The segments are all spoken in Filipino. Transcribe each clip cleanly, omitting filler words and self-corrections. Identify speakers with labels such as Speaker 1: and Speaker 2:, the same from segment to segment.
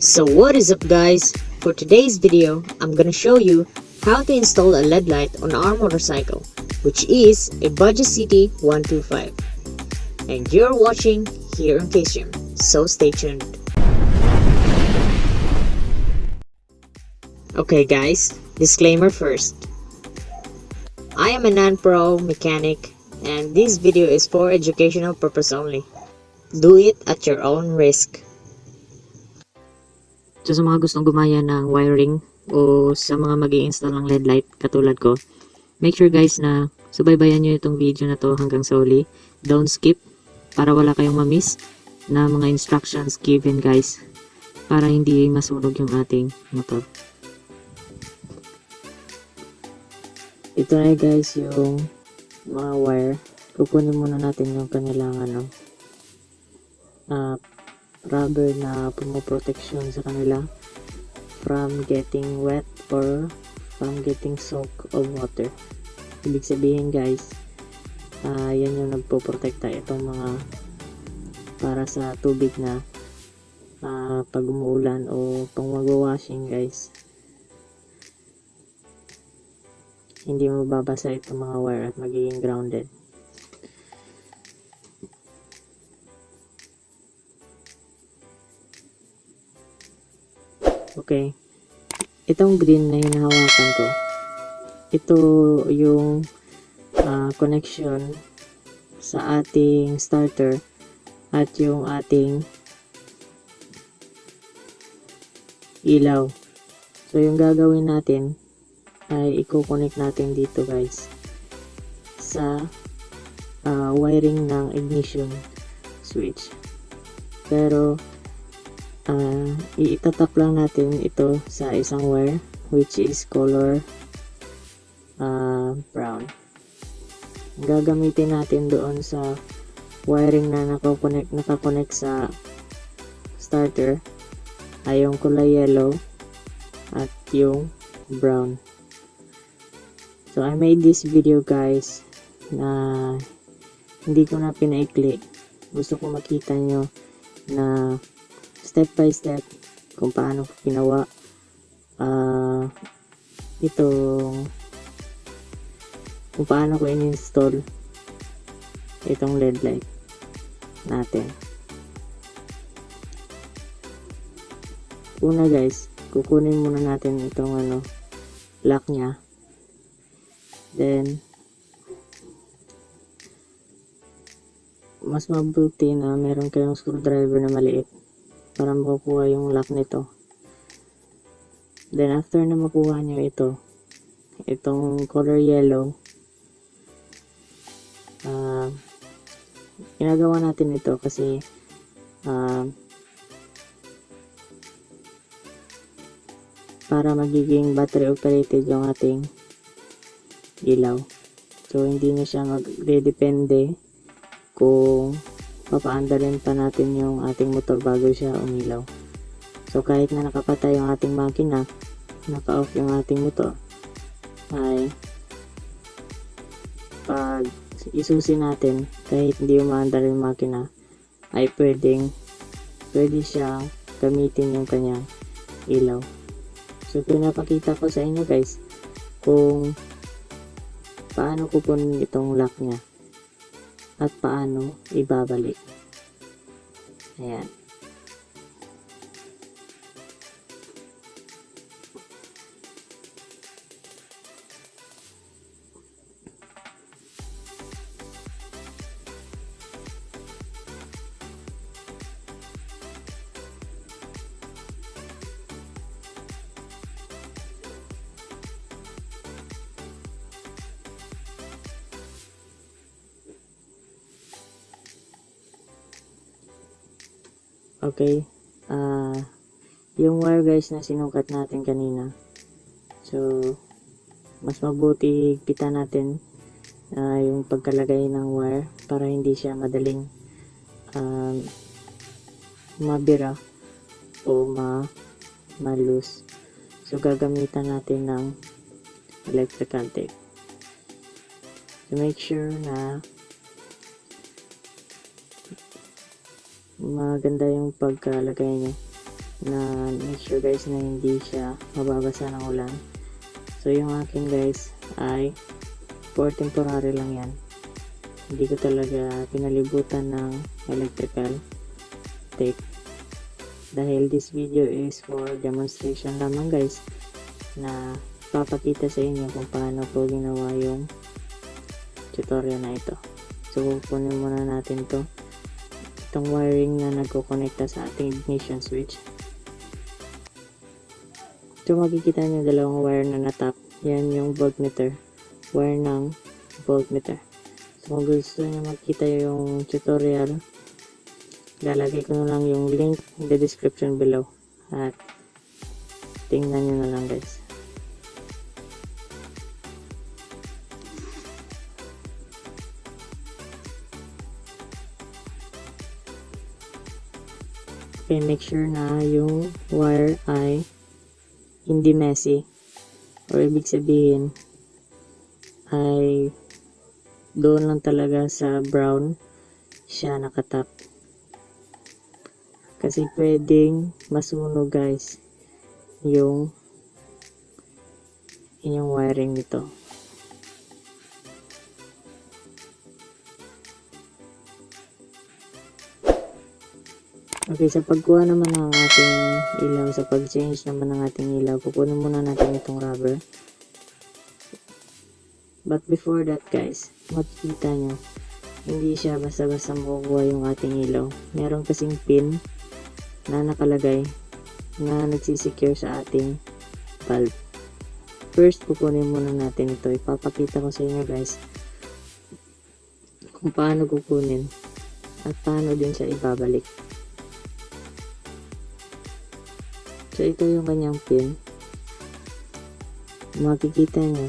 Speaker 1: So what is up guys, for today's video I'm gonna show you how to install a LED light on our motorcycle, which is a Bajaj Ct 125, and you're watching here on KStream, so stay tuned. Okay guys, disclaimer first. I am a non-pro mechanic and this video is for educational purpose only. Do it at your own risk. So sa mga gustong gumaya ng wiring o sa mga mag-i-install ng LED light katulad ko, make sure guys na subaybayan nyo itong video na to hanggang sa huli. Don't skip para wala kayong ma-miss na mga instructions given guys, para hindi masunog yung ating motor. Ito na guys yung mga wire. Kukunin muna natin yung kanilang rubber na pumoprotection sa kanila from getting wet or from getting soaked of water. Ibig sabihin guys, yan yung nagpoprotekta itong mga para sa tubig na pag umuulan o pang mag-washing guys, hindi mababasa itong mga wire at magiging grounded. Okay, itong green na hinahawakan ko, ito yung connection sa ating starter at yung ating ilaw. So yung gagawin natin ay i-connect natin dito guys sa wiring ng ignition switch, pero itatap lang natin ito sa isang wire which is color brown. Gagamitin natin doon sa wiring na nakakonect sa starter ay yung kulay yellow at yung brown. So I made this video guys na hindi ko na pinaikli. Gusto ko makita nyo na step by step kung paano ko ginawa kung paano ko in-install itong LED light natin. Una guys, kukunin muna natin itong lock nya, then mas mabuti na meron kayong screwdriver na maliit para makukuha yung lock nito. Then after na makuha nyo itong color yellow, ginagawa natin ito kasi para magiging battery operated yung ating ilaw. So hindi na siya magdedepende kung papaandalin pa natin yung ating motor bago siya umilaw. So kahit na nakapatay yung ating makina, naka-off yung ating motor, ay pag isusi natin kahit hindi umaandar yung makina, ay pwede siyang gamitin yung kanyang ilaw. So pinapakita ko sa inyo guys kung paano kukunin itong lock nya at paano ibabalik. Ayan. Okay, yung wire guys na sinukat natin kanina, so mas mabuti higpitan natin yung pagkalagay ng wire para hindi siya madaling mabira o ma-loose. So gagamitan natin ng electrical tape to make sure na maganda yung pagkalagay nyo. na make sure guys na hindi siya mababasa ng ulan. So yung akin guys ay for temporary lang yan. Hindi ko talaga pinalibutan ng electrical tape. Dahil this video is for demonstration lamang guys, na papakita sa inyo kung paano po ginawa yung tutorial na ito. So kukunin muna natin itong wiring na nagko-connecta sa ating ignition switch. So makikita nyo dalawang wire na natap. Yan yung voltmeter, wire ng voltmeter. So kung gusto nyo makita yung tutorial, lalagay ko na lang yung link in the description below at tingnan nyo na lang guys. Okay, make sure na yung wire ay hindi messy, or ibig sabihin ay doon lang talaga sa brown siya nakatap, kasi pwedeng masunog guys yung inyong wiring nito. Okay, sa pagkuha naman ng ating ilaw, sa pag-change naman ng ating ilaw, kukunin muna natin itong rubber. But before that guys, makikita nyo, hindi siya basta-basta makukuha yung ating ilaw. Meron kasing pin na nakalagay na nagsisecure sa ating bulb. First, kukunin muna natin ito. Ipapakita ko sa inyo guys kung paano kukunin at paano din siya ibabalik. So ito yung kanyang pin. Makikita nyo,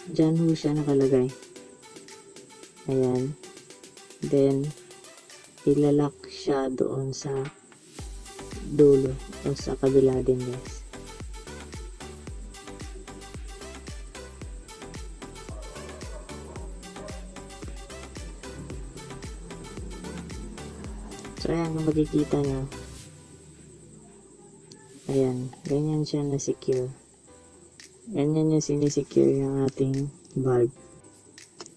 Speaker 1: dyan ho siya nakalagay. Ayan. Then ilalak siya doon sa dulo o sa kabila din guys. So ayan, kung makikita nyo, ayan, ganyan siya na secure. Ganyan yung sinisecure yung ating bulb.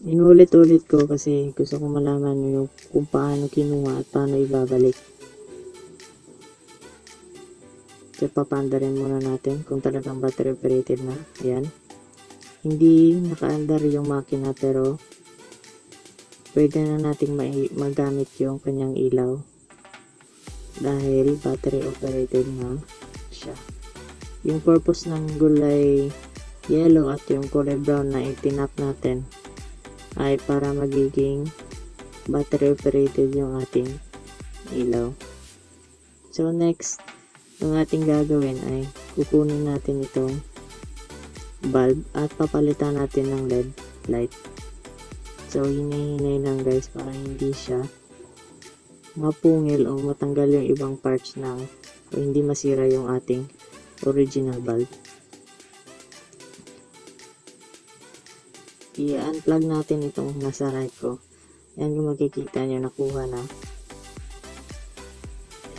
Speaker 1: Inulit-ulit ko kasi gusto ko malaman yung kung paano kinuha at paano ibabalik. So papanda rin muna natin kung talagang battery operated na. Ayan. Hindi naka-under yung makina pero pwede na nating magamit yung kanyang ilaw dahil battery operated na siya. Yung purpose ng gulay yellow at yung kulay brown na itinap natin ay para magiging battery operated yung ating ilaw. So next, yung ating gagawin ay kukunin natin itong bulb at papalitan natin ng LED light. So hinay-hinay lang guys para hindi siya mapungil o matanggal yung ibang parts ng o hindi masira yung ating original bulb. I-unplug natin itong nasa right ko. Yan yung makikita nyo, nakuha na.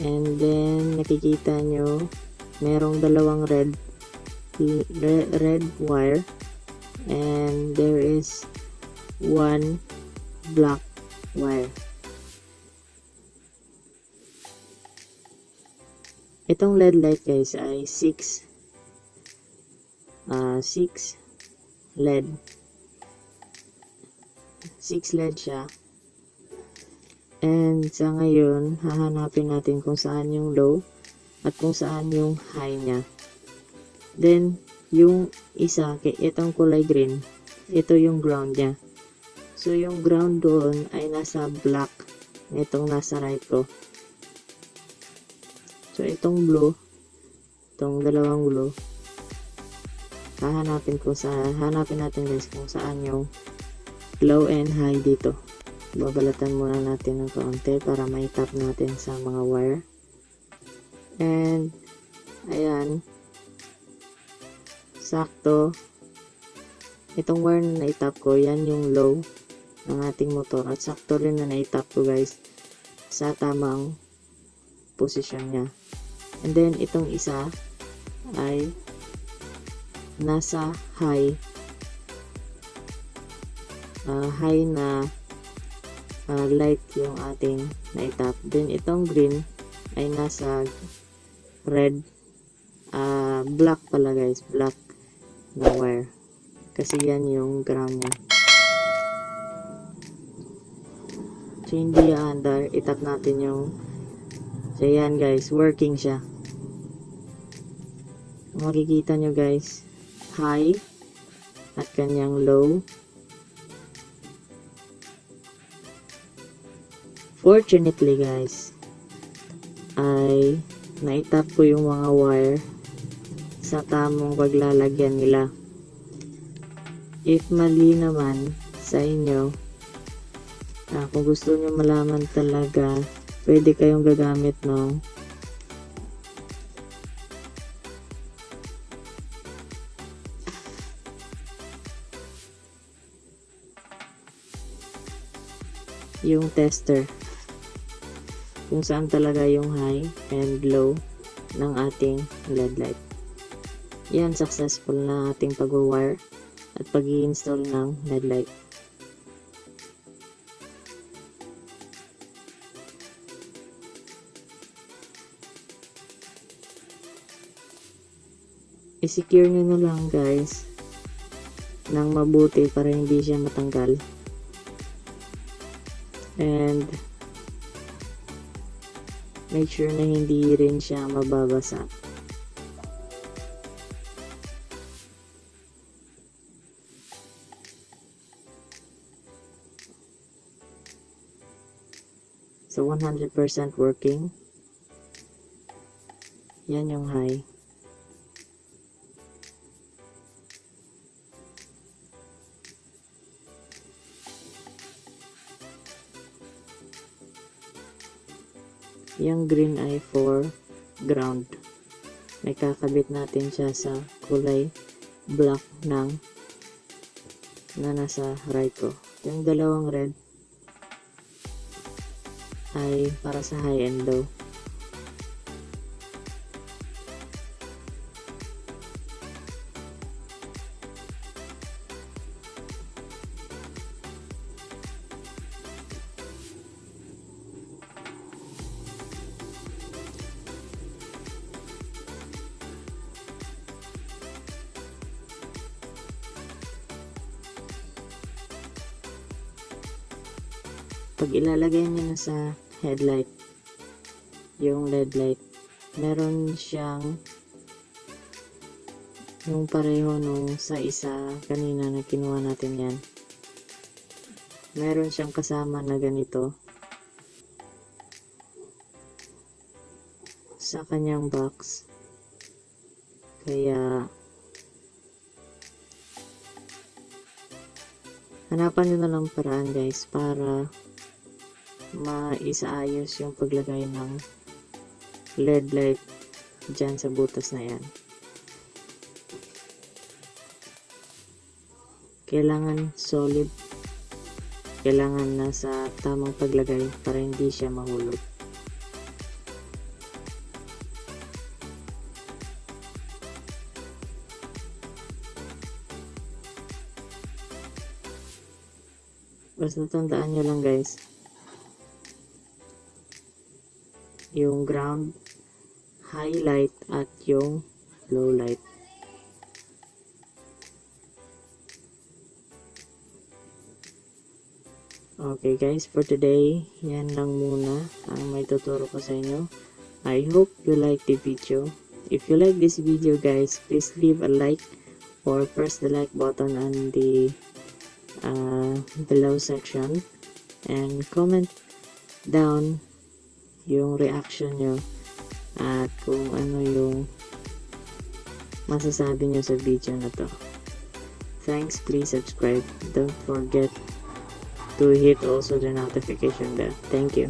Speaker 1: And then nakikita nyo merong dalawang red wire and there is one black wire. Itong LED light guys ay 6 LED. 6 LED siya. And sa ngayon, hahanapin natin kung saan yung low at kung saan yung high niya. Then, yung isa, itong kulay green, ito yung ground niya. So, yung ground doon ay nasa black. Itong nasa right ko. So, itong blue, itong dalawang blue, hanapin natin guys kung saan yung low and high dito. Babalatan muna natin ng kaunti para maitap natin sa mga wire. And, ayan, sakto. Itong wire na itap ko, yan yung low. ng ating motor. At sakto rin na na-tap ko guys sa tamang posisyon niya. And then itong isa ay nasa high na light yung ating na-tap. Then itong green ay nasa red, black pala guys, black na wire. Kasi yan yung ground niya. So hindi aandar, itap natin yung, so yan guys, working siya. Makikita nyo guys, high at kanyang low. Fortunately guys, ay naitap ko yung mga wire sa tamang paglalagyan nila. If mali naman sa inyo, kung gusto nyo malaman talaga, pwede kayong gagamit ng yung tester, kung saan talaga yung high and low ng ating LED light. Yan, successful na ating pag-wire at pag-i-install ng LED light. I-secure nyo na lang guys ng mabuti para hindi siya matanggal. And make sure na hindi rin siya mababasa. So 100% working. Yan yung high. Yung green ay for ground. May kakabit natin siya sa kulay black na nasa right ko. Yung dalawang red ay para sa high and low. Pag ilalagay niyo na sa headlight, yung LED light, meron siyang yung pareho nung sa isa kanina na kinuha natin yan. Meron siyang kasama na ganito sa kanyang box. Kaya hanapan nyo na lang paraan guys para maisaayos yung paglagay ng LED light dyan sa butas na yan. Kailangan solid, kailangan nasa tamang paglagay para hindi siya mahulog. Basta tandaan nyo lang guys, yung ground, highlight at yung low light. Okay guys, for today, yan lang muna ang may tuturo ko sa inyo. I hope you like the video. If you like this video guys, please leave a like or press the like button on the below section and comment down yung reaction nyo at kung ano yung masasabi nyo sa video na to. Thanks, please subscribe. Don't forget to hit also the notification bell. Thank you.